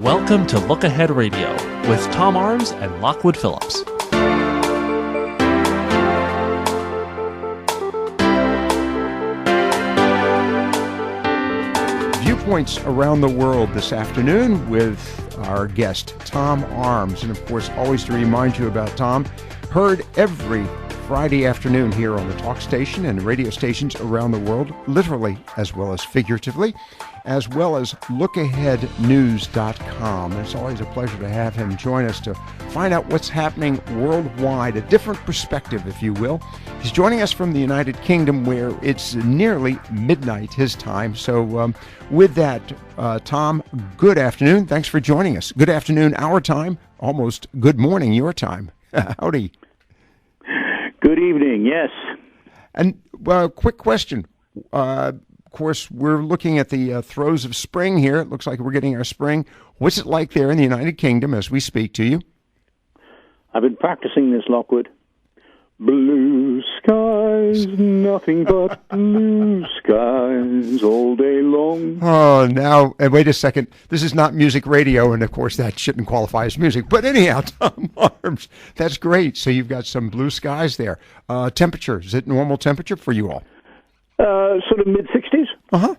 Welcome to LookAhead Radio with Tom Arms and Lockwood Phillips. Viewpoints around the world this afternoon with our guest, Tom Arms. And of course, always to remind you about Tom, heard every Friday afternoon here on the talk station and radio stations around the world, literally as well as figuratively, as well as LookAheadNews.com. And it's always a pleasure to have him join us to find out what's happening worldwide, a different perspective, if you will. He's joining us from the United Kingdom, where it's nearly midnight his time. So with that, Tom, good afternoon. Thanks for joining us. Good afternoon, our time. Almost good morning, your time. Howdy. Good evening, yes. And quick question. Of course, we're looking at the throes of spring here. It looks like we're getting our spring. What's it like there in the United Kingdom as we speak to you? I've been practicing this, Lockwood. Blue skies, nothing but blue skies all day long. Oh, now, and wait a second. This is not music radio, and of course that shouldn't qualify as music. But anyhow, Tom Arms, that's great. So you've got some blue skies there. Temperature, is it normal temperature for you all? Sort of mid-60s. Uh-huh.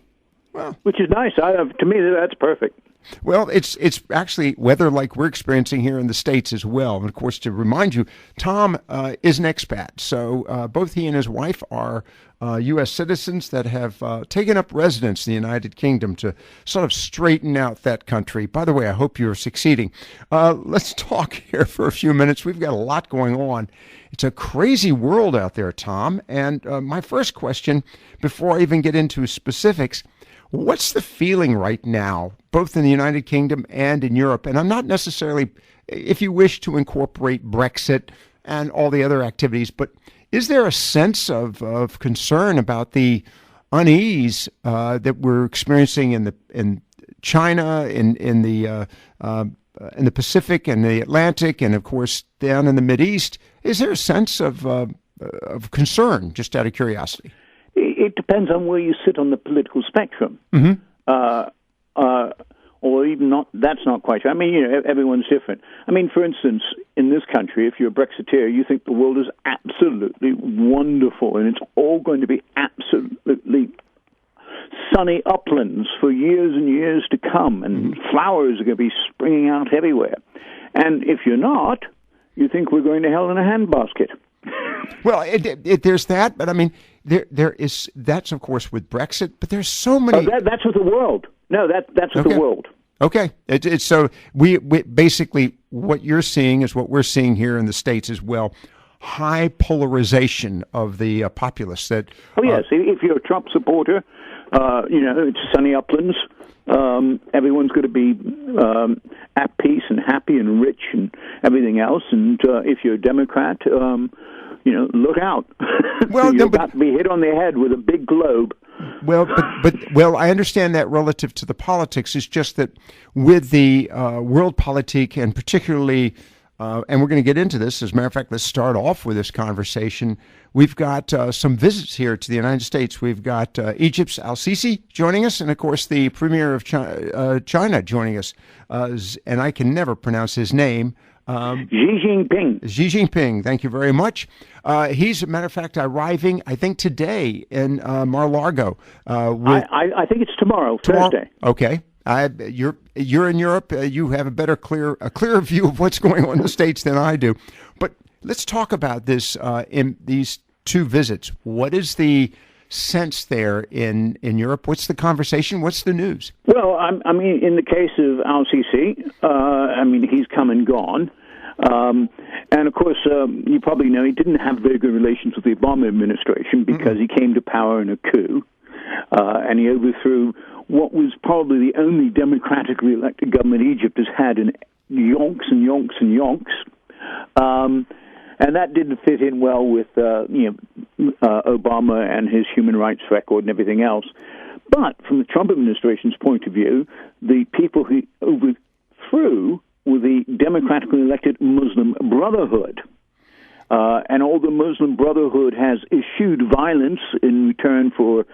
Well, which is nice. To me, that's perfect. Well, it's actually weather like we're experiencing here in the States as well. And, of course, to remind you, Tom is an expat. So both he and his wife are U.S. citizens that have taken up residence in the United Kingdom to sort of straighten out that country. By the way, I hope you're succeeding. Let's talk here for a few minutes. We've got a lot going on. It's a crazy world out there, Tom. And my first question, before I even get into specifics, what's the feeling right now, both in the United Kingdom and in Europe? And I'm not necessarily, if you wish to incorporate Brexit and all the other activities, but is there a sense of concern about the unease that we're experiencing in China, in the Pacific and the Atlantic, and of course down in the Mideast? Is there a sense of concern, just out of curiosity? It depends on where you sit on the political spectrum. Mm-hmm. Or even not, that's not quite right. I mean, everyone's different. I mean, for instance, in this country, if you're a Brexiteer, you think the world is absolutely wonderful and it's all going to be absolutely sunny uplands for years and years to come, and flowers are going to be springing out everywhere. And if you're not, you think we're going to hell in a handbasket. Well, there's that, but I mean, there is, that's of course with Brexit, but there's so many. Oh, that's with the world. No, that's with the world. Okay, it's so we basically what you're seeing is what we're seeing here in the States as well. High polarization of the populace. That yes, if you're a Trump supporter, it's sunny uplands. Everyone's going to be at peace and happy and rich and everything else. And if you're a Democrat, look out. Well, you're about to be hit on the head with a big globe. Well, but I understand that relative to the politics. It's just that with the world politique, and particularly, and we're going to get into this. As a matter of fact, let's start off with this conversation. We've got some visits here to the United States. We've got Egypt's Al-Sisi joining us, and of course the Premier of China joining us. And I can never pronounce his name. Xi Jinping. Xi Jinping, thank you very much. He's, as a matter of fact, arriving, I think, today in Mar-a-Lago. I think it's tomorrow, Thursday. Okay. You're in Europe. You have a clearer view of what's going on in the States than I do. But let's talk about this in these two visits. What is the sense there in Europe? What's the conversation? What's the news? Well, I mean, in the case of Al-Sisi, he's come and gone. And, of course, you probably know he didn't have very good relations with the Obama administration because he came to power in a coup, and he overthrew what was probably the only democratically elected government Egypt has had in yonks and yonks and yonks. And that didn't fit in well with Obama and his human rights record and everything else. But from the Trump administration's point of view, the people who overthrew were the democratically elected Muslim Brotherhood. And although Muslim Brotherhood has eschewed violence in return for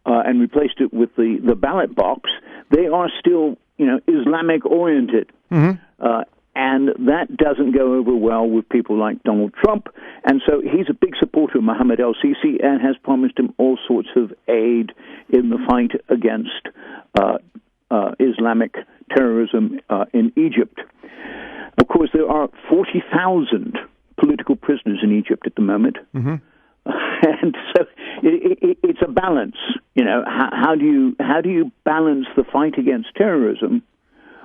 and replaced it with the ballot box, they are still Islamic-oriented. And that doesn't go over well with people like Donald Trump. And so he's a big supporter of Mohammed el-Sisi and has promised him all sorts of aid in the fight against Islamic terrorism in Egypt. Of course, there are 40,000 political prisoners in Egypt at the moment. And so it's a balance. How do you balance the fight against terrorism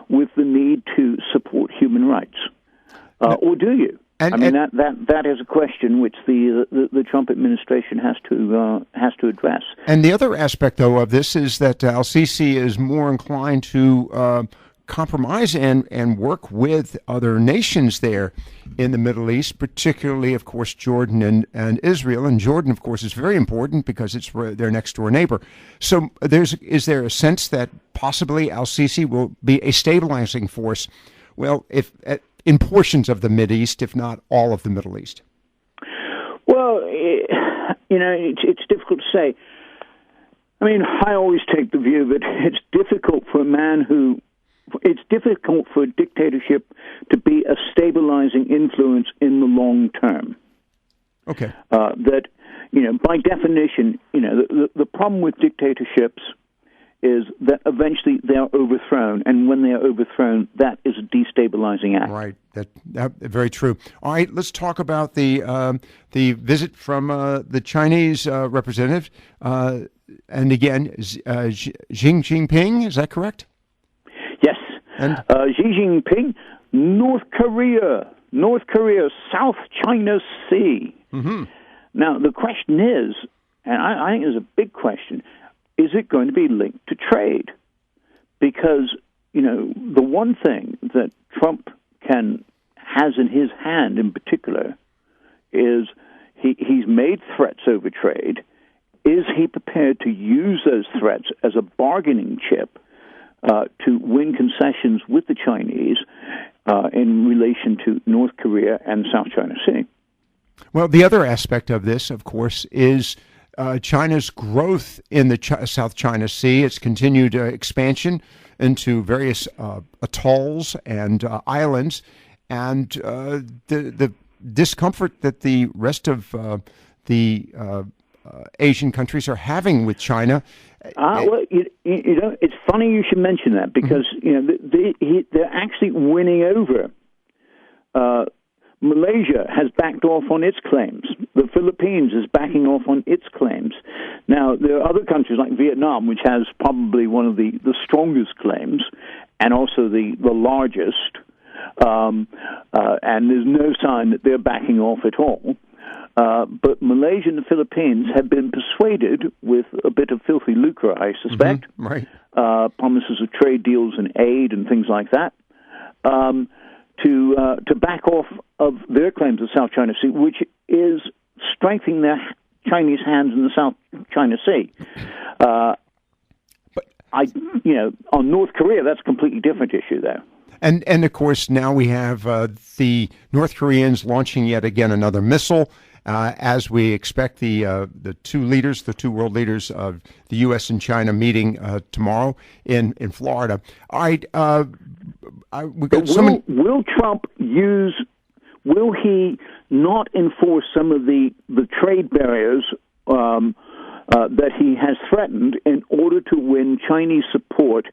with the need to support human rights, or do you? That is a question which the Trump administration has to address. And the other aspect, though, of this is that al-Sisi is more inclined to compromise and work with other nations there in the Middle East, particularly, of course, Jordan and Israel. And Jordan, of course, is very important because it's their next-door neighbor. So is there a sense that possibly al-Sisi will be a stabilizing force, well, if in portions of the Mideast, if not all of the Middle East? Well, it's difficult to say. I mean, I always take the view that it's difficult for a dictatorship to be a stabilizing influence in the long term. Okay. That, by definition, the problem with dictatorships is that eventually they are overthrown, and when they are overthrown, that is a destabilizing act. Right. That very true. All right, let's talk about the visit from the Chinese representative, and again, Xi Jinping. Is that correct? Yes. And Xi Jinping, North Korea, South China Sea. Now, the question is, and I think it's a big question, is it going to be linked to trade? Because, the one thing that Trump has in his hand in particular is he's made threats over trade. Is he prepared to use those threats as a bargaining chip to win concessions with the Chinese in relation to North Korea and South China Sea? Well, the other aspect of this, of course, is China's growth in the South China Sea, its continued expansion into various atolls and islands, and the discomfort that the rest of the Asian countries are having with China. Well, it's funny you should mention that because they're actually winning over. Malaysia has backed off on its claims. The Philippines is backing off on its claims. Now, there are other countries like Vietnam, which has probably one of the strongest claims and also the largest, and there's no sign that they're backing off at all. But Malaysia and the Philippines have been persuaded with a bit of filthy lucre, I suspect, right? Promises of trade deals and aid and things like that, to back off of their claims of South China Sea, which is strengthening their Chinese hands in the South China Sea. On North Korea, that's a completely different issue, though. And of course, now we have the North Koreans launching yet again another missile, as we expect the two world leaders of the U.S. and China meeting tomorrow in Florida. All right, we got will Trump will he not enforce some of the trade barriers that he has threatened in order to win Chinese support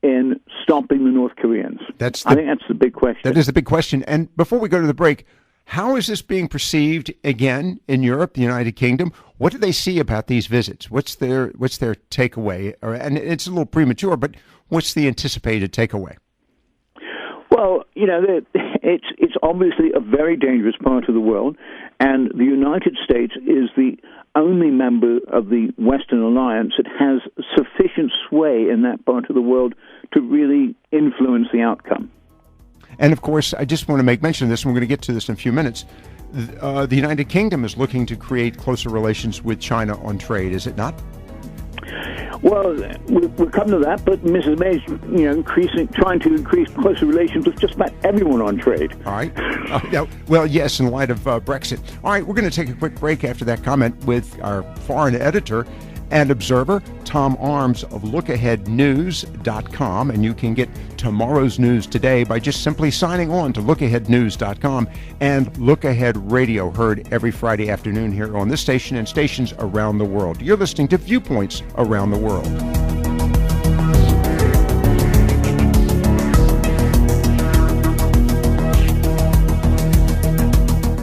in stopping the North Koreans? I think that's the big question. That is the big question. And before we go to the break, how is this being perceived again in Europe, the United Kingdom? What do they see about these visits? What's their takeaway? And it's a little premature, but what's the anticipated takeaway? Well, it's obviously a very dangerous part of the world, and the United States is the only member of the Western Alliance that has sufficient sway in that part of the world to really influence the outcome. And, of course, I just want to make mention of this, and we're going to get to this in a few minutes. The United Kingdom is looking to create closer relations with China on trade, is it not? Well, we'll come to that, but Mrs. May is, trying to increase closer relations with just about everyone on trade. All right. Well, yes, in light of Brexit. All right, we're going to take a quick break after that comment with our foreign editor, and Observer, Tom Arms of LookAheadNews.com, and you can get tomorrow's news today by just simply signing on to LookAheadNews.com, and Look Ahead Radio, heard every Friday afternoon here on this station and stations around the world. You're listening to Viewpoints Around the World.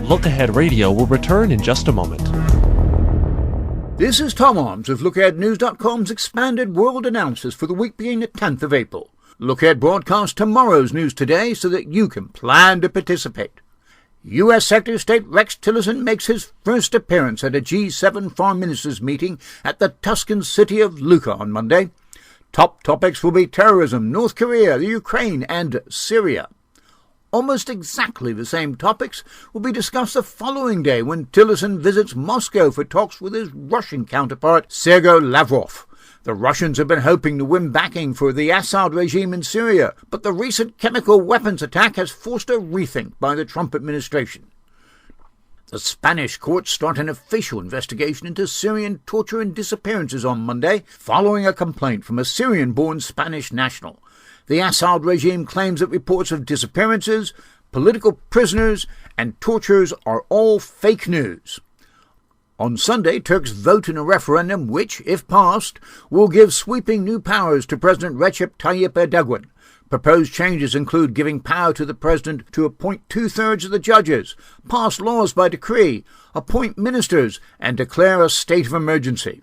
Look Ahead Radio will return in just a moment. This is Tom Arms of LookAheadNews.com's expanded world analysis for the week beginning the 10th of April. Look Ahead broadcasts tomorrow's news today so that you can plan to participate. U.S. Secretary of State Rex Tillerson makes his first appearance at a G7 foreign ministers meeting at the Tuscan city of Lucca on Monday. Top topics will be terrorism, North Korea, the Ukraine, and Syria. Almost exactly the same topics will be discussed the following day when Tillerson visits Moscow for talks with his Russian counterpart, Sergei Lavrov. The Russians have been hoping to win backing for the Assad regime in Syria, but the recent chemical weapons attack has forced a rethink by the Trump administration. The Spanish courts start an official investigation into Syrian torture and disappearances on Monday, following a complaint from a Syrian-born Spanish national. The Assad regime claims that reports of disappearances, political prisoners, and tortures are all fake news. On Sunday, Turks vote in a referendum which, if passed, will give sweeping new powers to President Recep Tayyip Erdogan. Proposed changes include giving power to the president to appoint two-thirds of the judges, pass laws by decree, appoint ministers, and declare a state of emergency.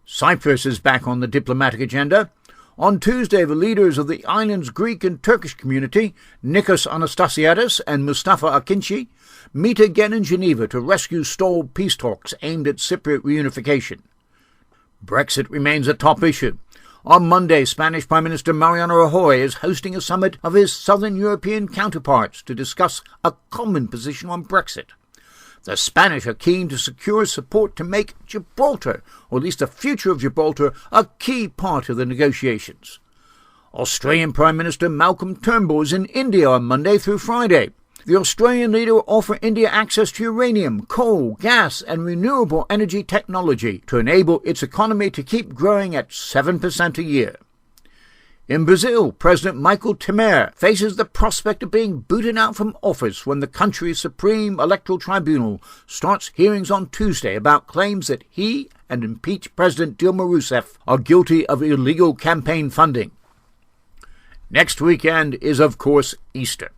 Cyprus is back on the diplomatic agenda. On Tuesday, the leaders of the island's Greek and Turkish community, Nikos Anastasiadis and Mustafa Akinci, meet again in Geneva to rescue stalled peace talks aimed at Cypriot reunification. Brexit remains a top issue. On Monday, Spanish Prime Minister Mariano Rajoy is hosting a summit of his southern European counterparts to discuss a common position on Brexit. The Spanish are keen to secure support to make Gibraltar, or at least the future of Gibraltar, a key part of the negotiations. Australian Prime Minister Malcolm Turnbull is in India on Monday through Friday. The Australian leader will offer India access to uranium, coal, gas, and renewable energy technology to enable its economy to keep growing at 7% a year. In Brazil, President Michel Temer faces the prospect of being booted out from office when the country's Supreme Electoral Tribunal starts hearings on Tuesday about claims that he and impeached President Dilma Rousseff are guilty of illegal campaign funding. Next weekend is, of course, Easter.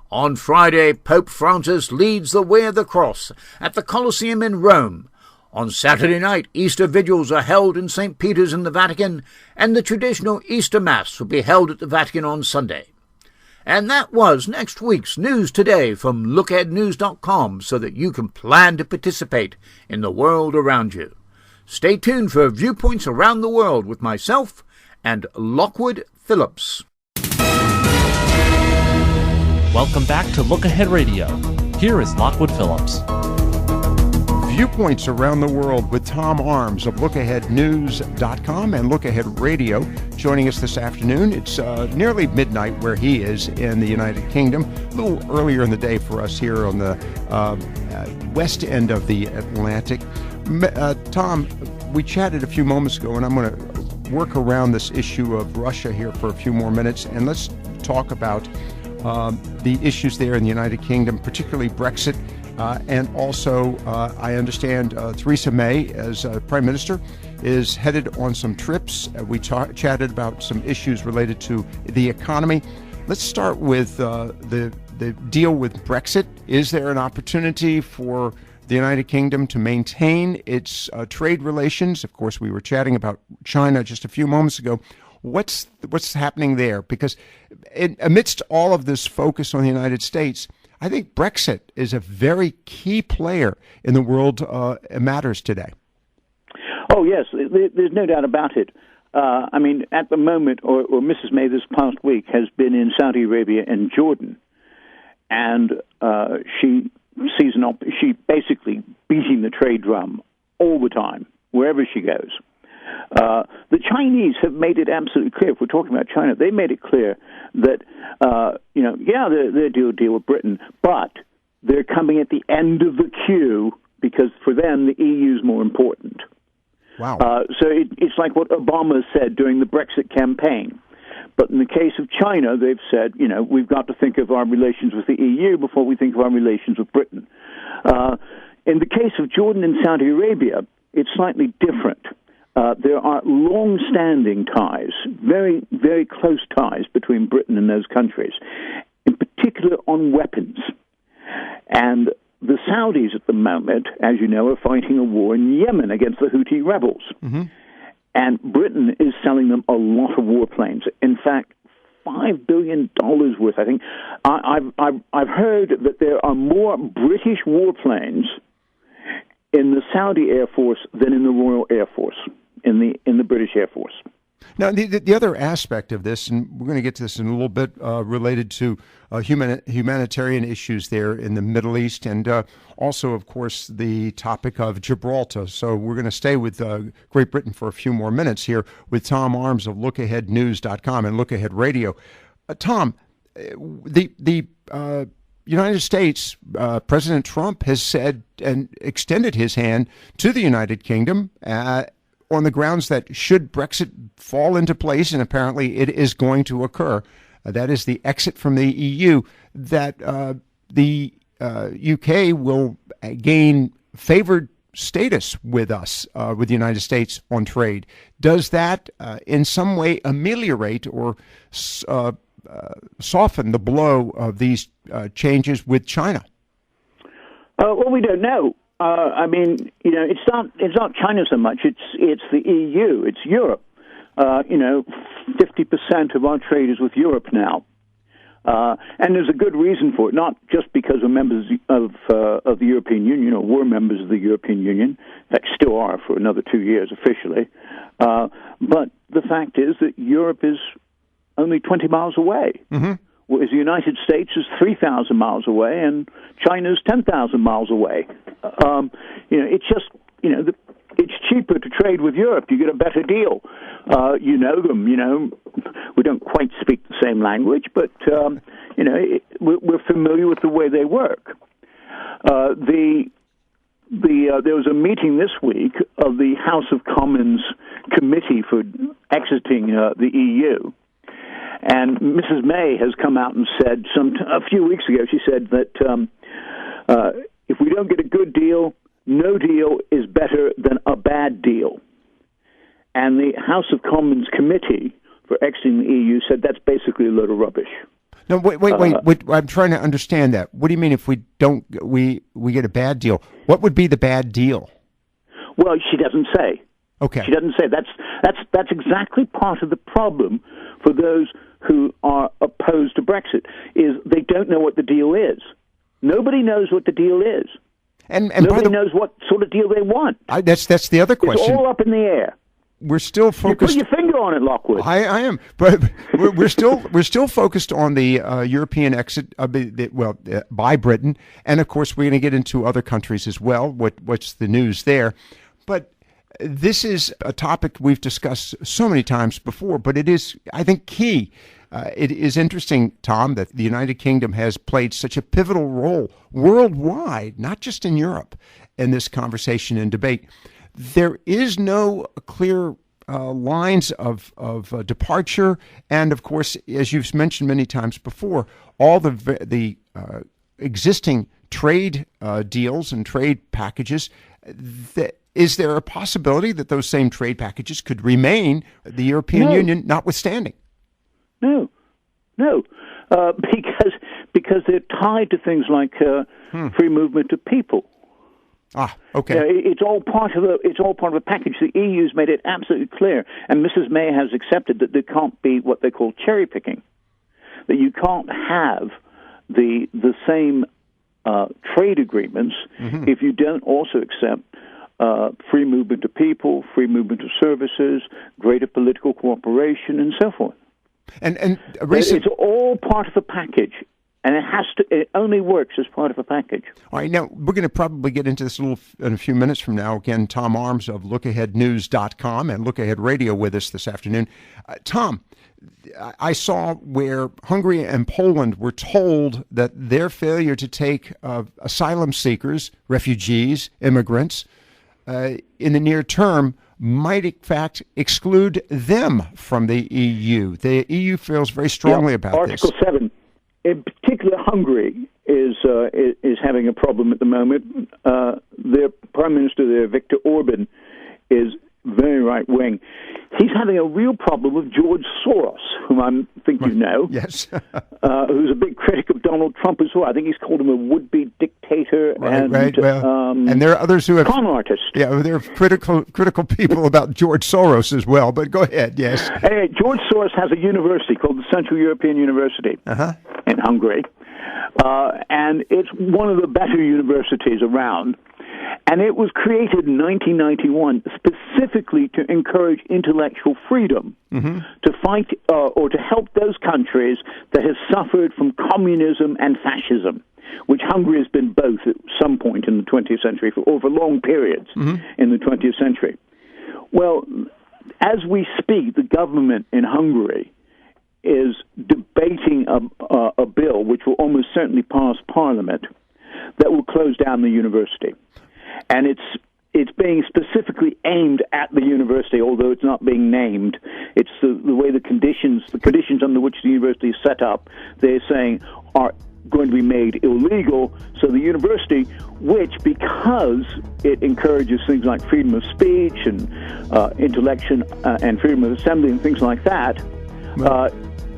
On Friday, Pope Francis leads the Way of the Cross at the Colosseum in Rome. On Saturday night, Easter vigils are held in St. Peter's in the Vatican, and the traditional Easter Mass will be held at the Vatican on Sunday. And that was next week's News Today from LookAheadNews.com so that you can plan to participate in the world around you. Stay tuned for Viewpoints Around the World with myself and Lockwood Phillips. Welcome back to Look Ahead Radio. Here is Lockwood Phillips. Viewpoints Around the World with Tom Arms of LookAheadNews.com and Look Ahead Radio joining us this afternoon. It's nearly midnight where he is in the United Kingdom, a little earlier in the day for us here on the west end of the Atlantic. Tom, we chatted a few moments ago, and I'm going to work around this issue of Russia here for a few more minutes, and let's talk about the issues there in the United Kingdom, particularly Brexit. And also, I understand Theresa May, as Prime Minister, is headed on some trips. We chatted about some issues related to the economy. Let's start with the deal with Brexit. Is there an opportunity for the United Kingdom to maintain its trade relations? Of course, we were chatting about China just a few moments ago. What's happening there? Because amidst all of this focus on the United States, I think Brexit is a very key player in the world matters today. Oh, yes, there's no doubt about it. I mean, at the moment, or Mrs. May this past week has been in Saudi Arabia and Jordan, and she basically beating the trade drum all the time, wherever she goes. The Chinese have made it absolutely clear, if we're talking about China, they made it clear that, they're deal with Britain, but they're coming at the end of the queue because for them the EU is more important. Wow. So it's like what Obama said during the Brexit campaign. But in the case of China, they've said, we've got to think of our relations with the EU before we think of our relations with Britain. In the case of Jordan and Saudi Arabia, it's slightly different. There are long-standing ties, very, very close ties between Britain and those countries, in particular on weapons. And the Saudis at the moment, as you know, are fighting a war in Yemen against the Houthi rebels. Mm-hmm. And Britain is selling them a lot of warplanes. In fact, $5 billion worth, I think. I've heard that there are more British warplanes in the Saudi Air Force than in the Royal Air Force, in the British Air Force. Now, the other aspect of this, and we're going to get to this in a little bit, related to humanitarian issues there in the Middle East, and also, of course, the topic of Gibraltar. So we're going to stay with Great Britain for a few more minutes here with Tom Arms of LookAheadNews.com and Look Ahead Radio. Tom, the United States, President Trump has said and extended his hand to the United Kingdom on the grounds that should Brexit fall into place, and apparently it is going to occur, that is the exit from the EU, that the UK will gain favored status with us, with the United States on trade. Does that in some way ameliorate or soften the blow of these changes with China? Well, we don't know. It's not China so much. It's the EU. It's Europe. 50% of our trade is with Europe now, and there's a good reason for it. Not just because we're members of the European Union, or were members of the European Union. In fact, still are for another 2 years officially. But the fact is that Europe is only 20 miles away. Mm-hmm. Whereas the United States is 3,000 miles away and China's 10,000 miles away. It's just, it's cheaper to trade with Europe. You get a better deal. You know them, we don't quite speak the same language, but, we're familiar with the way they work. There was a meeting this week of the House of Commons Committee for Exiting the EU. And Mrs. May has come out and said, a few weeks ago, she said that if we don't get a good deal, no deal is better than a bad deal. And the House of Commons Committee for Exiting the EU said that's basically a load of rubbish. No, wait. I'm trying to understand that. What do you mean if we don't, we get a bad deal? What would be the bad deal? Well, she doesn't say. Okay. She doesn't say. That's exactly part of the problem for those who are opposed to Brexit, is they don't know what the deal is. Nobody knows what the deal is. And nobody knows what sort of deal they want. That's the other question. It's all up in the air. We're still focused. You put your finger on it, Lockwood. I am, but we're still focused on the European exit, by Britain, and of course we're going to get into other countries as well. What's the news there? But this is a topic we've discussed so many times before, but it is, I think, key. It is interesting, Tom, that the United Kingdom has played such a pivotal role worldwide, not just in Europe, in this conversation and debate. There is no clear lines of departure, and of course, as you've mentioned many times before, all the existing trade deals and trade packages. Is there a possibility that those same trade packages could remain, the European Union notwithstanding? No, because they're tied to things like free movement of people. Ah, okay. It's all part of a package. The EU's made it absolutely clear, and Mrs. May has accepted that there can't be what they call cherry picking. That you can't have the same trade agreements if you don't also accept free movement of people, free movement of services, greater political cooperation, and so forth. And it's all part of a package. And it only works as part of a package. All right, now we're going to probably get into this in a few minutes from now. Again, Tom Arms of LookAheadNews.com and Look Ahead Radio with us this afternoon. Tom, I saw where Hungary and Poland were told that their failure to take asylum seekers, refugees, immigrants, in the near term, might in fact exclude them from the EU. The EU feels very strongly about Article this. 7, in particular, Hungary is having a problem at the moment. Their Prime Minister there, Viktor Orban, is very right-wing. He's having a real problem with George Soros, whom I think you know. Yes. Who's a big critic of Donald Trump as well. I think he's called him a would-be dictator Right. Well, and there are others who have con artist. Yeah, there are critical people about George Soros as well. But go ahead. Yes. Anyway, George Soros has a university called the Central European University in Hungary, and it's one of the better universities around. And it was created in 1991 specifically to encourage intellectual freedom, to fight or to help those countries that have suffered from communism and fascism, which Hungary has been both at some point in the 20th century, over long periods in the 20th century. Well, as we speak, the government in Hungary is debating a bill which will almost certainly pass Parliament that will close down the university. And it's being specifically aimed at the university, although it's not being named. It's the way the conditions under which the university is set up, they're saying are going to be made illegal. So the university, which, because it encourages things like freedom of speech and intellection and freedom of assembly and things like that,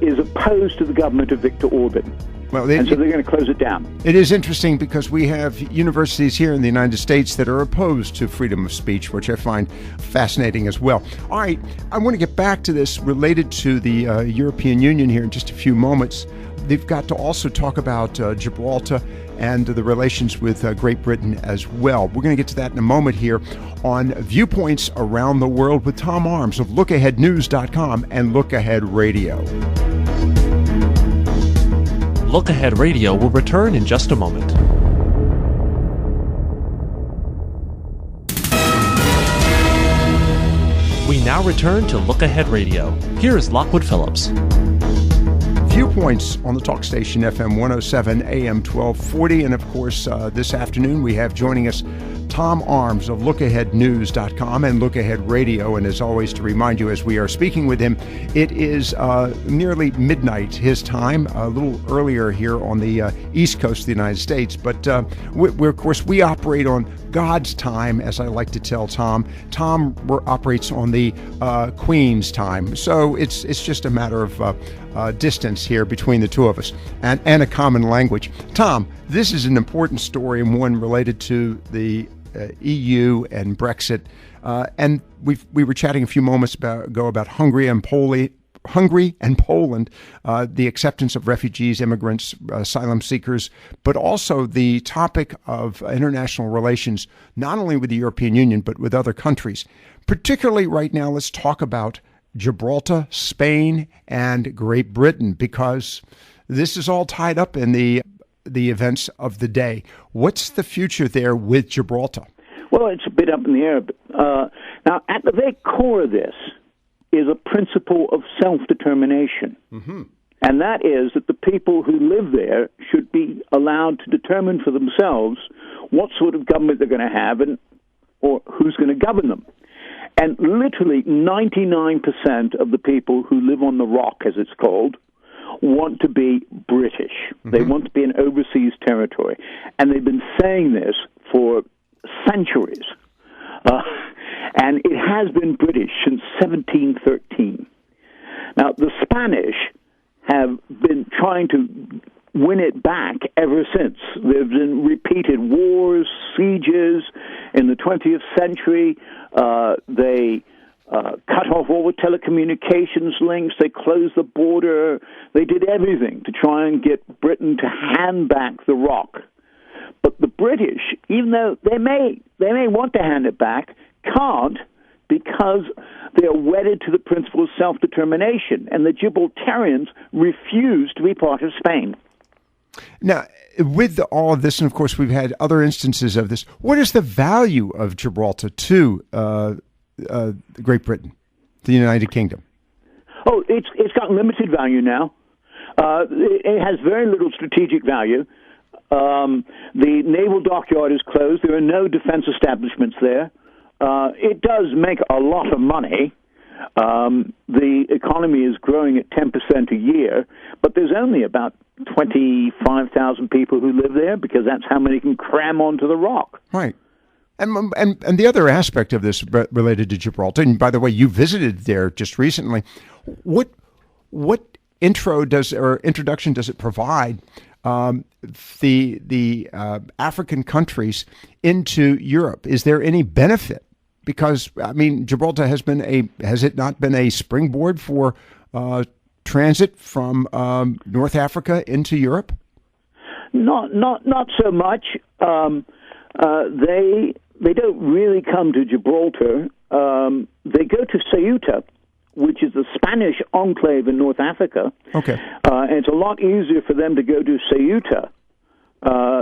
is opposed to the government of Viktor Orban. Well, and so they're going to close it down. It is interesting because we have universities here in the United States that are opposed to freedom of speech, which I find fascinating as well. All right, I want to get back to this related to the European Union here in just a few moments. They've got to also talk about Gibraltar and the relations with Great Britain as well. We're going to get to that in a moment here on Viewpoints Around the World with Tom Arms of LookAheadNews.com and Look Ahead Radio. Look Ahead Radio will return in just a moment. We now return to Look Ahead Radio. Here is Lockwood Phillips. Viewpoints on the talk station FM 107 AM 1240. And of course, this afternoon we have joining us Tom Arms of LookAheadNews.com and Look Ahead Radio. And as always, to remind you, as we are speaking with him, it is nearly midnight his time, a little earlier here on the East Coast of the United States. But of course, we operate on God's time, as I like to tell Tom. Tom operates on the Queen's time. So it's just a matter of distance here between the two of us and a common language. Tom, this is an important story and one related to the EU and Brexit. And we were chatting a few moments ago about Hungary and Poland, the acceptance of refugees, immigrants, asylum seekers, but also the topic of international relations, not only with the European Union, but with other countries. Particularly right now, let's talk about Gibraltar, Spain, and Great Britain, because this is all tied up in the events of the day. What's the future there with Gibraltar? Well, it's a bit up in the air. Now, at the very core of this is a principle of self-determination. And that is that the people who live there should be allowed to determine for themselves what sort of government they're going to have or who's going to govern them. And literally 99% of the people who live on the rock, as it's called, want to be British. They want to be an overseas territory. And they've been saying this for centuries. And it has been British since 1713. Now, the Spanish have been trying to win it back ever since. There have been repeated wars, sieges. In the 20th century, they cut off all the telecommunications links. They closed the border. They did everything to try and get Britain to hand back the rock. But the British, even though they may want to hand it back, can't, because they are wedded to the principle of self-determination, and the Gibraltarians refuse to be part of Spain. Now, with all of this, and of course we've had other instances of this, what is the value of Gibraltar to Great Britain, the United Kingdom? Oh, it's got limited value now. It has very little strategic value. The naval dockyard is closed. There are no defense establishments there. it does make a lot of money. The economy is growing at 10% a year, but there's only about 25,000 people who live there because that's how many can cram onto the rock. Right. And the other aspect of this related to Gibraltar, and by the way, you visited there just recently. What introduction does it provide the African countries into Europe? Is there any benefit? Because I mean, Gibraltar has it not been a springboard for transit from North Africa into Europe? Not so much. They don't really come to Gibraltar. They go to Ceuta, which is the Spanish enclave in North Africa. Okay. And it's a lot easier for them to go to Ceuta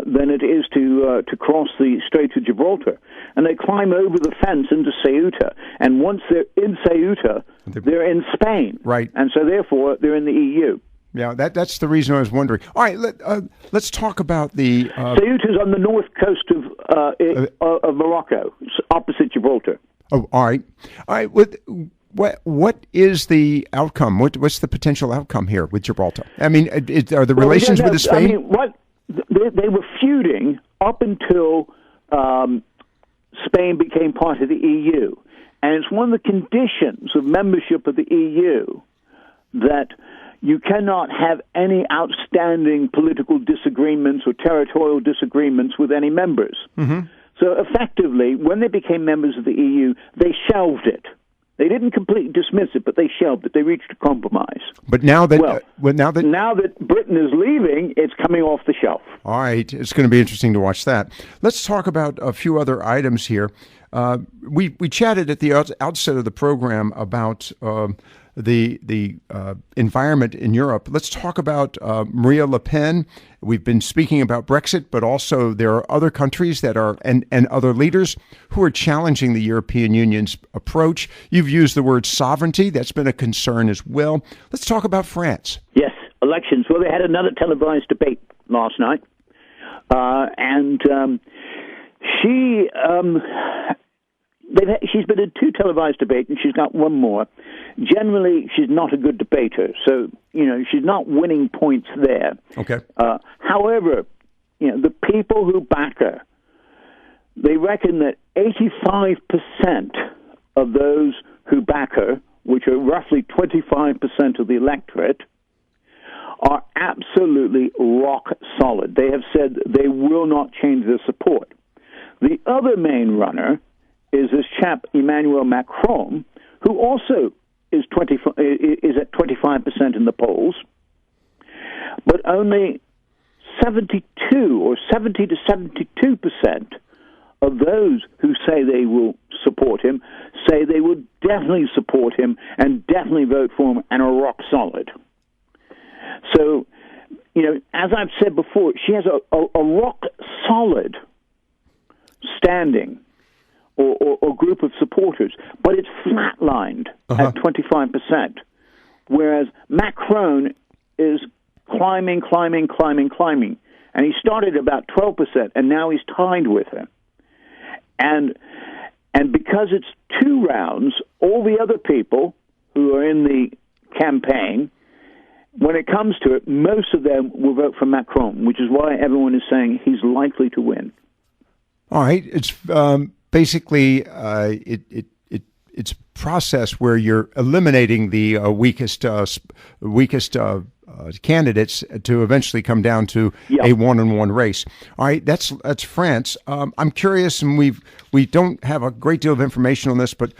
than it is to cross the Strait of Gibraltar. And they climb over the fence into Ceuta. And once they're in Ceuta, they're in Spain. Right. And so therefore, they're in the EU. Yeah, that's the reason I was wondering. All right, let's talk about the... Ceuta's on the north coast of Morocco, opposite Gibraltar. Oh, all right. What is the outcome? What's the potential outcome here with Gibraltar? I mean, are the relations with Spain? I mean, they were feuding up until Spain became part of the EU. And it's one of the conditions of membership of the EU that you cannot have any outstanding political disagreements or territorial disagreements with any members. Mm-hmm. So effectively, when they became members of the EU, they shelved it. They didn't completely dismiss it, but they shelved it. They reached a compromise. But now that now that Britain is leaving, it's coming off the shelf. All right, it's going to be interesting to watch that. Let's talk about a few other items here. We chatted at the outset of the program about the environment in Europe. Let's talk about Maria Le Pen. We've been speaking about Brexit, but also there are other countries that are and other leaders who are challenging the European Union's approach. You've used the word sovereignty. That's been a concern as well. Let's talk about France. Yes, elections. Well, they had another televised debate last night, and she's been in two televised debates, and she's got one more. Generally, she's not a good debater, so she's not winning points there. Okay. However, the people who back her, they reckon that 85% of those who back her, which are roughly 25% of the electorate, are absolutely rock solid. They have said they will not change their support. The other main runner is this chap Emmanuel Macron, who also is at 25% in the polls, but only 70 to 72% of those who say they will support him say they will definitely support him and definitely vote for him and are rock solid. So, as I've said before, she has a rock solid standing or group of supporters, but it's flatlined at 25%, whereas Macron is climbing, and he started about 12%, and now he's tied with her. And because it's two rounds, all the other people who are in the campaign, when it comes to it, most of them will vote for Macron, which is why everyone is saying he's likely to win. All right, it's basically it's a process where you're eliminating the weakest candidates to eventually come down to a one-on-one race. All right, that's France. I'm curious, and we don't have a great deal of information on this, but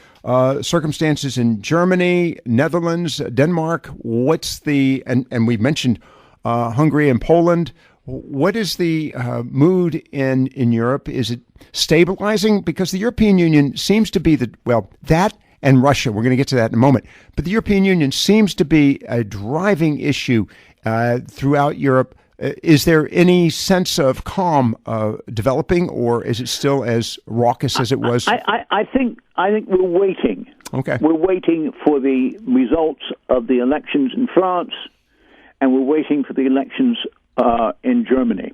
circumstances in Germany, Netherlands, Denmark. What's and we mentioned Hungary and Poland. What is the mood in Europe? Is it stabilizing? Because the European Union seems to be that and Russia. We're going to get to that in a moment. But the European Union seems to be a driving issue throughout Europe. Is there any sense of calm developing, or is it still as raucous as it was? I think we're waiting. Okay. We're waiting for the results of the elections in France, and we're waiting for the elections in Germany.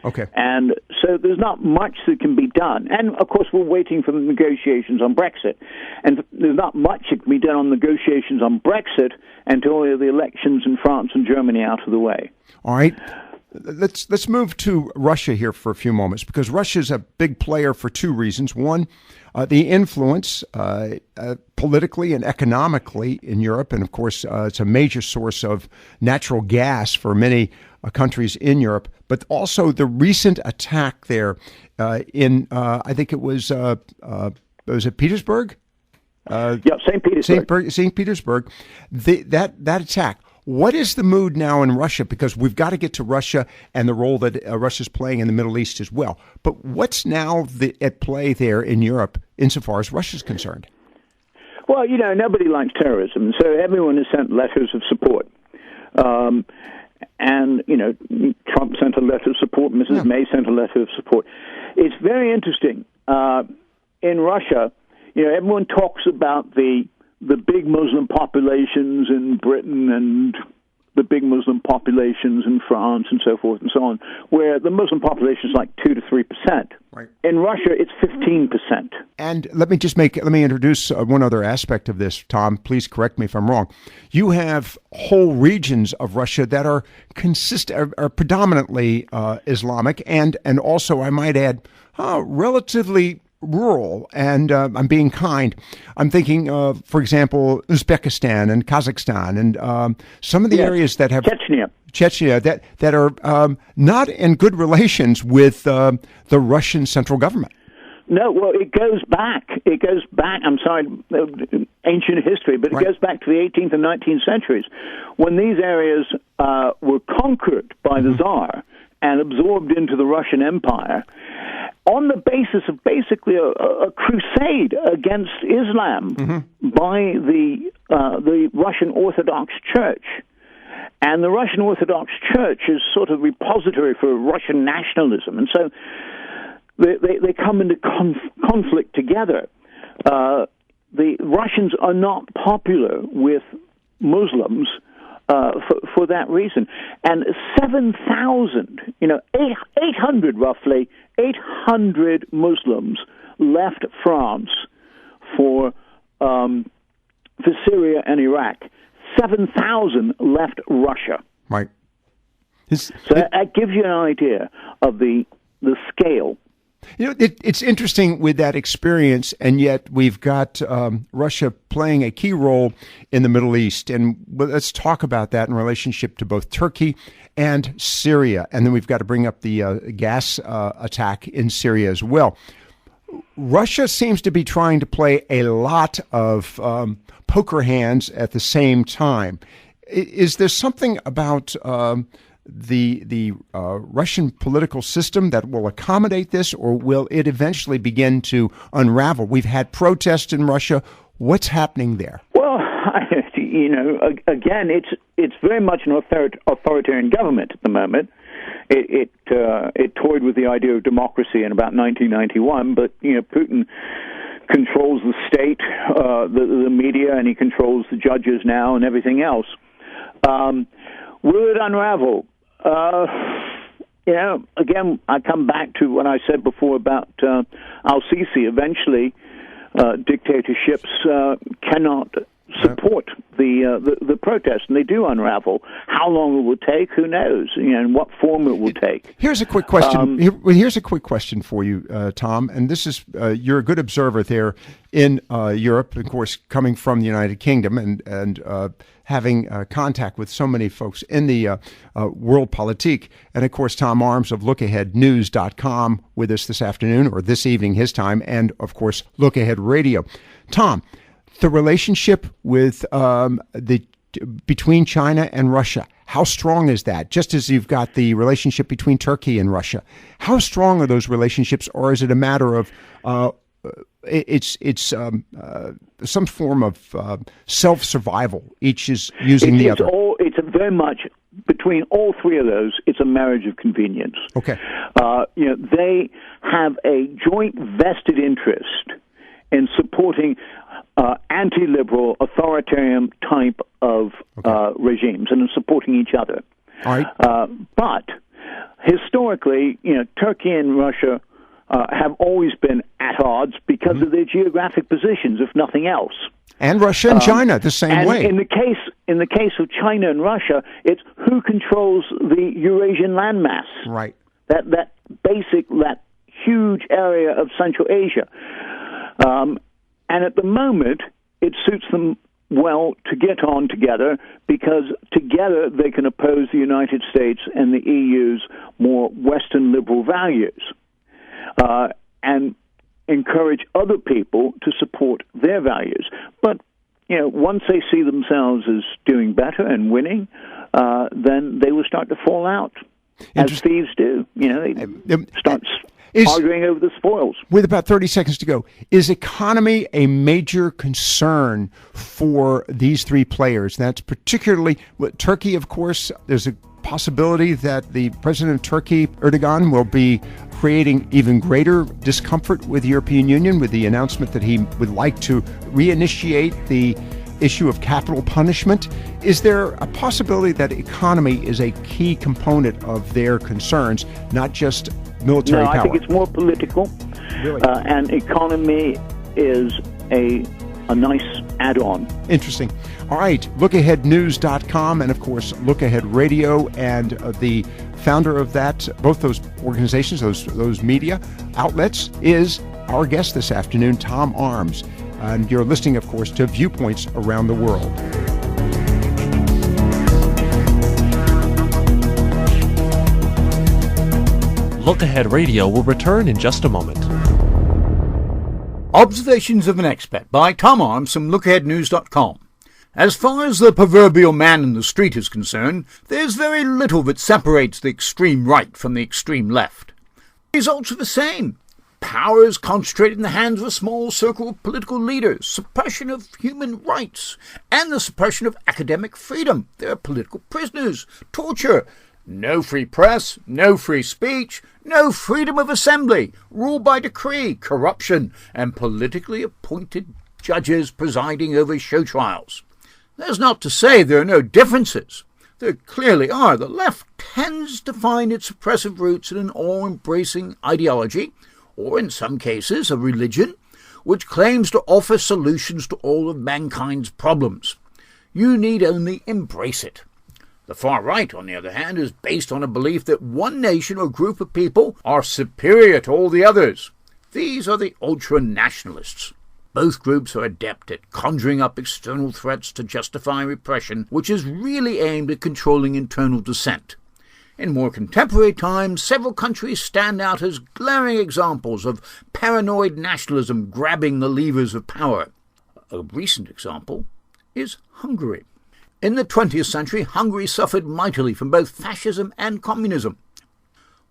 Okay. And so there's not much that can be done. And, of course, we're waiting for the negotiations on Brexit. And there's not much that can be done on negotiations on Brexit until the elections in France and Germany out of the way. All right. Let's move to Russia here for a few moments, because Russia's a big player for two reasons. One, the influence politically and economically in Europe, and of course it's a major source of natural gas for many countries in Europe, but also the recent attack there in, I think it was it Petersburg? St. Petersburg. St. Petersburg. That attack. What is the mood now in Russia? Because we've got to get to Russia and the role that Russia's playing in the Middle East as well. But what's now at play there in Europe insofar as Russia's concerned? Well, nobody likes terrorism, so everyone has sent letters of support. And, Trump sent a letter of support, Mrs. May sent a letter of support. It's very interesting. In Russia, everyone talks about the big Muslim populations in Britain and the big Muslim populations in France and so forth and so on, where the Muslim population is like 2 to 3%. Right. In Russia, it's 15%. And let me introduce one other aspect of this, Tom. Please correct me if I'm wrong. You have whole regions of Russia that are predominantly Islamic and also, I might add, relatively rural, and I'm being kind. I'm thinking, for example, Uzbekistan and Kazakhstan, and some of the areas that have Chechnya that are not in good relations with the Russian central government. No, well, it goes back. I'm sorry, ancient history, but it goes back to the 18th and 19th centuries, when these areas were conquered by the Tsar and absorbed into the Russian Empire, on the basis of basically a crusade against Islam by the Russian Orthodox Church. And the Russian Orthodox Church is sort of repository for Russian nationalism. And so they come into conflict together. The Russians are not popular with Muslims for that reason. And 7,000, 800 Muslims left France for Syria and Iraq. 7,000 left Russia. Right. So that gives you an idea of the scale. It's interesting with that experience, and yet we've got Russia playing a key role in the Middle East. And let's talk about that in relationship to both Turkey and Syria. And then we've got to bring up the gas attack in Syria as well. Russia seems to be trying to play a lot of poker hands at the same time. Is there something about the Russian political system that will accommodate this, or will it eventually begin to unravel? We've had protests in Russia. What's happening there? Well, again, it's very much an authoritarian government at the moment. It toyed with the idea of democracy in about 1991, but Putin controls the state, the media, and he controls the judges now and everything else. Will it unravel? Again, I come back to what I said before about al-Sisi. Eventually, dictatorships cannot support the protest, and they do unravel. How long it will take, who knows? And what form it will take. Here's a quick question. Here's a quick question for you, Tom. And this is you're a good observer there in Europe, of course, coming from the United Kingdom and having contact with so many folks in the world politique. And of course, Tom Arms of LookAheadNews.com with us this afternoon, or this evening his time, and of course, Look Ahead Radio. Tom, the relationship with between China and Russia, how strong is that? Just as you've got the relationship between Turkey and Russia, how strong are those relationships, or is it a matter of it's some form of self-survival? Each is using the other. It's very much between all three of those. It's a marriage of convenience. Okay. They have a joint vested interest in supporting anti-liberal, authoritarian type of regimes, and in supporting each other. All right. But historically, Turkey and Russia have always been at odds because of their geographic positions, if nothing else. And Russia and China the same way. In the case of China and Russia, it's who controls the Eurasian landmass. Right. That huge area of Central Asia. And at the moment, it suits them well to get on together because together they can oppose the United States and the EU's more Western liberal values and encourage other people to support their values. But, once they see themselves as doing better and winning, then they will start to fall out, as thieves do. They start arguing over the spoils. With about 30 seconds to go, is economy a major concern for these three players? That's particularly Turkey, of course. There's a possibility that the president of Turkey, Erdogan, will be creating even greater discomfort with the European Union with the announcement that he would like to reinitiate the issue of capital punishment. Is there a possibility that economy is a key component of their concerns, not just military power? No, I think it's more political. Really? And economy is a nice add-on. Interesting. All right, LookAheadNews.com and, of course, Look Ahead Radio, and the founder of that, both those organizations, those media outlets, is our guest this afternoon, Tom Arms. And you're listening, of course, to Viewpoints Around the World. Look Ahead Radio will return in just a moment. Observations of an Expat by Tom Arms from LookAheadNews.com. As far as the proverbial man in the street is concerned, there's very little that separates the extreme right from the extreme left. The results are the same. Power is concentrated in the hands of a small circle of political leaders, suppression of human rights, and the suppression of academic freedom. There are political prisoners, torture, no free press, no free speech, no freedom of assembly, rule by decree, corruption, and politically appointed judges presiding over show trials. That's not to say there are no differences. There clearly are. The left tends to find its oppressive roots in an all-embracing ideology, or in some cases a religion, which claims to offer solutions to all of mankind's problems. You need only embrace it. The far right, on the other hand, is based on a belief that one nation or group of people are superior to all the others. These are the ultra-nationalists. Both groups are adept at conjuring up external threats to justify repression, which is really aimed at controlling internal dissent. In more contemporary times, several countries stand out as glaring examples of paranoid nationalism grabbing the levers of power. A recent example is Hungary. In the 20th century, Hungary suffered mightily from both fascism and communism.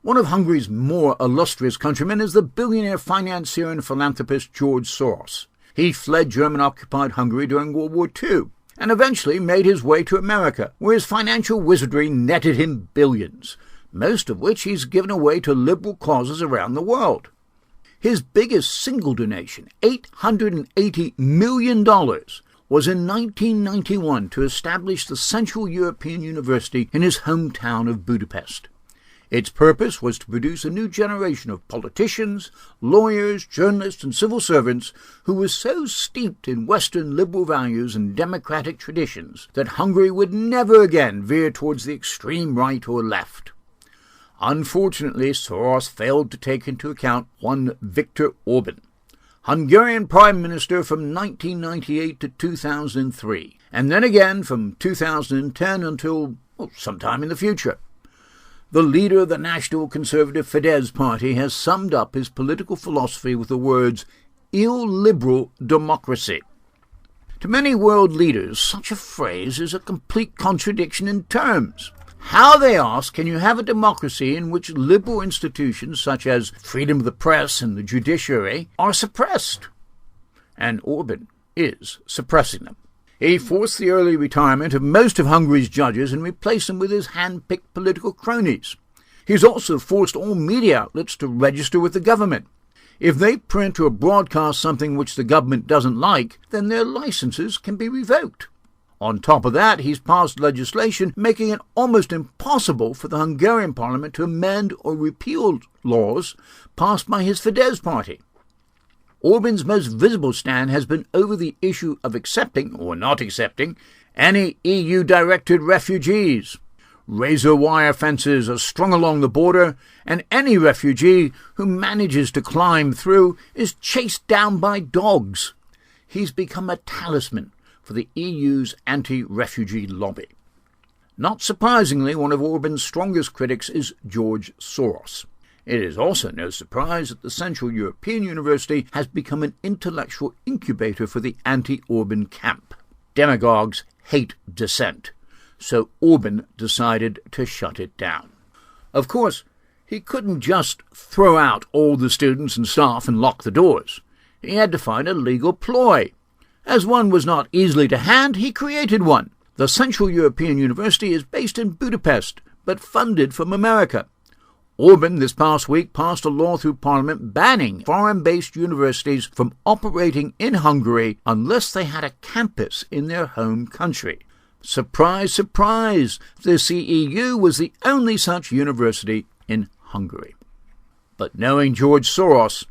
One of Hungary's more illustrious countrymen is the billionaire financier and philanthropist George Soros. He fled German-occupied Hungary during World War II and eventually made his way to America, where his financial wizardry netted him billions, most of which he's given away to liberal causes around the world. His biggest single donation, $880 million, was in 1991 to establish the Central European University in his hometown of Budapest. Its purpose was to produce a new generation of politicians, lawyers, journalists, and civil servants who were so steeped in Western liberal values and democratic traditions that Hungary would never again veer towards the extreme right or left. Unfortunately, Soros failed to take into account one Viktor Orban, Hungarian Prime Minister from 1998 to 2003, and then again from 2010 until sometime in the future. The leader of the National Conservative Fidesz party has summed up his political philosophy with the words, illiberal democracy. To many world leaders, such a phrase is a complete contradiction in terms. How, they ask, can you have a democracy in which liberal institutions such as freedom of the press and the judiciary are suppressed? And Orban is suppressing them. He forced the early retirement of most of Hungary's judges and replaced them with his hand-picked political cronies. He's also forced all media outlets to register with the government. If they print or broadcast something which the government doesn't like, then their licenses can be revoked. On top of that, he's passed legislation making it almost impossible for the Hungarian parliament to amend or repeal laws passed by his Fidesz party. Orban's most visible stand has been over the issue of accepting, or not accepting, any EU-directed refugees. Razor wire fences are strung along the border, and any refugee who manages to climb through is chased down by dogs. He's become a talisman for the EU's anti-refugee lobby. Not surprisingly, one of Orban's strongest critics is George Soros. It is also no surprise that the Central European University has become an intellectual incubator for the anti-Orban camp. Demagogues hate dissent, so Orban decided to shut it down. Of course, he couldn't just throw out all the students and staff and lock the doors. He had to find a legal ploy. As one was not easily to hand, he created one. The Central European University is based in Budapest, but funded from America. Orban this past week passed a law through Parliament banning foreign-based universities from operating in Hungary unless they had a campus in their home country. Surprise, surprise, the CEU was the only such university in Hungary. But knowing George Soros,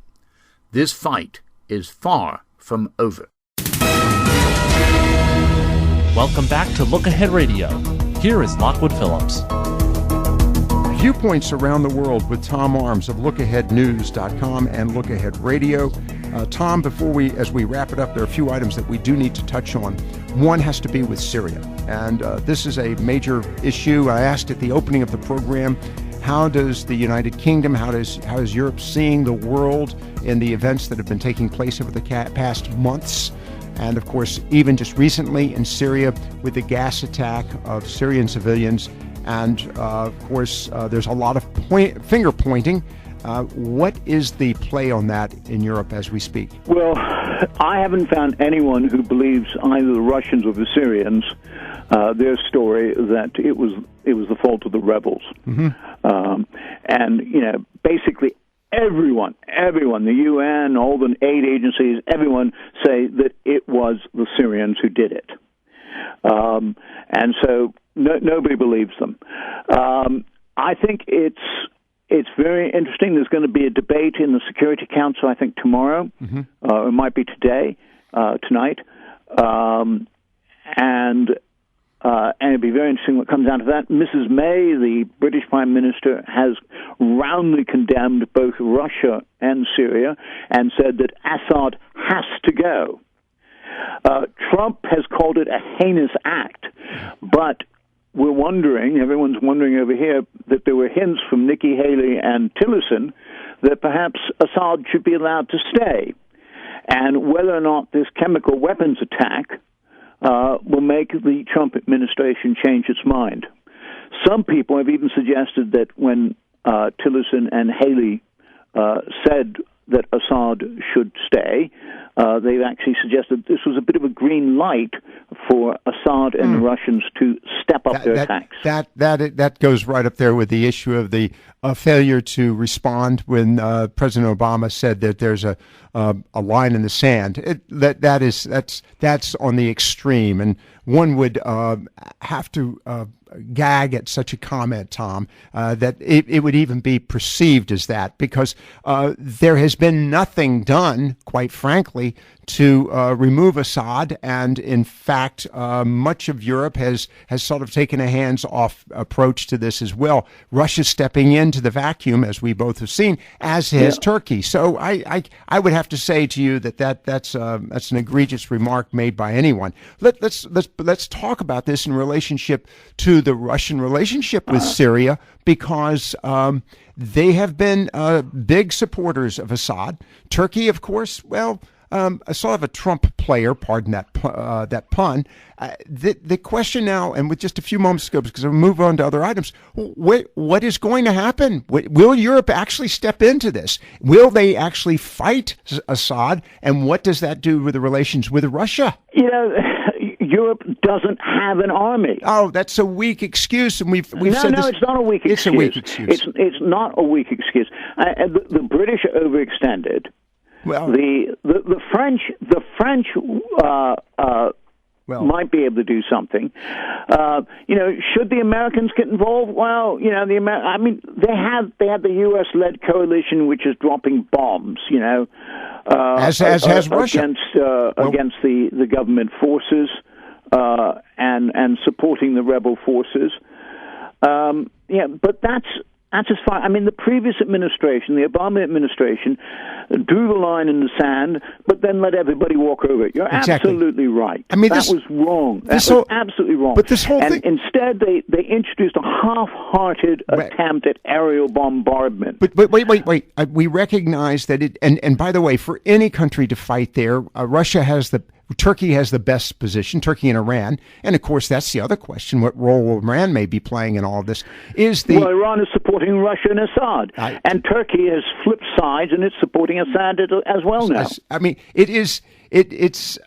this fight is far from over. Welcome back to Look Ahead Radio. Here is Lockwood Phillips. Viewpoints around the world with Tom Arms of LookAheadNews.com and Look Ahead Radio. Tom, as we wrap it up, there are a few items that we do need to touch on. One has to be with Syria, and this is a major issue. I asked at the opening of the program, how does the United Kingdom, how is Europe seeing the world in the events that have been taking place over the past months? And of course, even just recently in Syria with the gas attack of Syrian civilians. And of course, there's a lot of finger pointing. What is the play on that in Europe as we speak? Well, I haven't found anyone who believes either the Russians or the Syrians their story that it was the fault of the rebels. Mm-hmm. And basically everyone, the UN, all the aid agencies, everyone say that it was the Syrians who did it. And so nobody believes them. I think it's very interesting. There's going to be a debate in the Security Council, I think, tomorrow. Mm-hmm. It might be tonight. And it'll be very interesting what comes out of that. Mrs. May, the British Prime Minister, has roundly condemned both Russia and Syria and said that Assad has to go. Trump has called it a heinous act, but everyone's wondering over here, that there were hints from Nikki Haley and Tillerson that perhaps Assad should be allowed to stay. And whether or not this chemical weapons attack will make the Trump administration change its mind. Some people have even suggested that when Tillerson and Haley said that Assad should stay, they've actually suggested this was a bit of a green light for Assad and the Russians to step up their attacks. That goes right up there with the issue of the failure to respond when President Obama said that there's a line in the sand. That's on the extreme, and one would have to gag at such a comment, Tom, that it would even be perceived as that, because there has been nothing done, quite frankly, to remove Assad, and in fact, much of Europe has sort of taken a hands-off approach to this as well. Russia's stepping into the vacuum, as we both have seen, as has Turkey. So I would have to say to you that's an egregious remark made by anyone. Let's talk about this in relationship to the Russian relationship with Syria, because they have been big supporters of Assad. Turkey, of course, sort of a Trump player, pardon that pun. The question now, and with just a few moments ago, because we'll move on to other items, what is going to happen? Will Europe actually step into this? Will they actually fight Assad? And what does that do with the relations with Russia? Europe doesn't have an army. Oh, that's a weak excuse, and we've said this. No, it's not a weak excuse. It's a weak excuse. It's not a weak excuse. The British are overextended. Well, the French might be able to do something. Should the Americans get involved? Well, they had the U.S.-led coalition which is dropping bombs, as has Russia against the government forces and supporting the rebel forces. But that's just fine. I mean, the previous administration, the Obama administration, drew the line in the sand, but then let everybody walk over it. You're absolutely right. I mean, that was wrong. That was absolutely wrong. But this whole thing... instead, they introduced a half-hearted attempt at aerial bombardment. But wait. We recognize that it... And by the way, for any country to fight there, Turkey has the best position, Turkey and Iran. And, of course, that's the other question. What role Iran may be playing in all of this Well, Iran is supporting Russia and Assad. And Turkey has flipped sides, and it's supporting Assad as well now. I mean, it's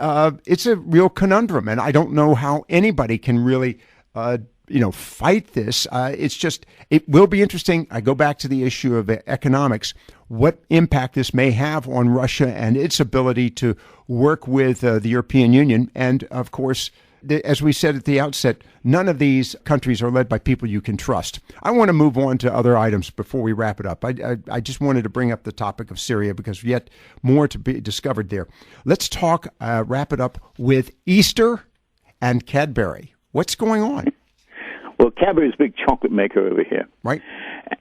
a real conundrum, and I don't know how anybody can really fight this. It will be interesting. I go back to the issue of economics, what impact this may have on Russia and its ability to work with the European Union. And, of course, as we said at the outset, none of these countries are led by people you can trust. I want to move on to other items before we wrap it up. I just wanted to bring up the topic of Syria because yet more to be discovered there. Let's wrap it up with Easter and Cadbury. What's going on? Well, Cadbury is a big chocolate maker over here. Right.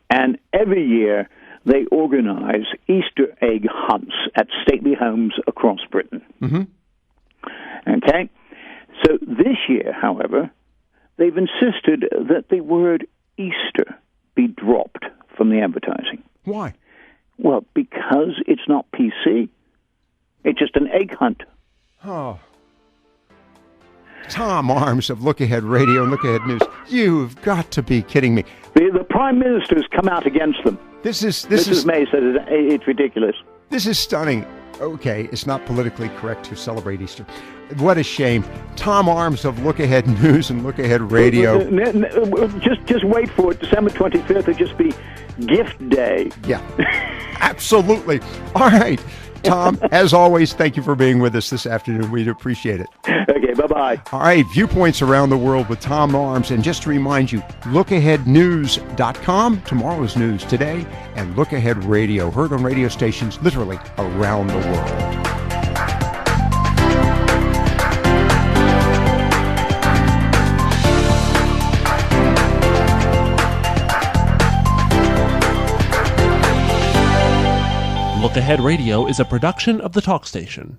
And every year they organize Easter egg hunts at stately homes across Britain. Mm-hmm. Okay? So this year, however, they've insisted that the word Easter be dropped from the advertising. Why? Well, because it's not PC. It's just an egg hunt. Oh. Tom Arms of Look Ahead Radio and Look Ahead News. You've got to be kidding me. The Prime Minister's come out against them. Mrs. May said it's ridiculous. This is stunning. Okay, it's not politically correct to celebrate Easter. What a shame. Tom Arms of Look Ahead News and Look Ahead Radio. Just wait for it. December 25th will just be Gift Day. Yeah, absolutely. All right. Tom, as always, thank you for being with us this afternoon. We appreciate it. Okay, bye-bye. All right, viewpoints around the world with Tom Arms. And just to remind you, LookAheadNews.com, tomorrow's news today, and Look Ahead Radio, heard on radio stations literally around the world. Look Ahead Radio is a production of the Talk Station.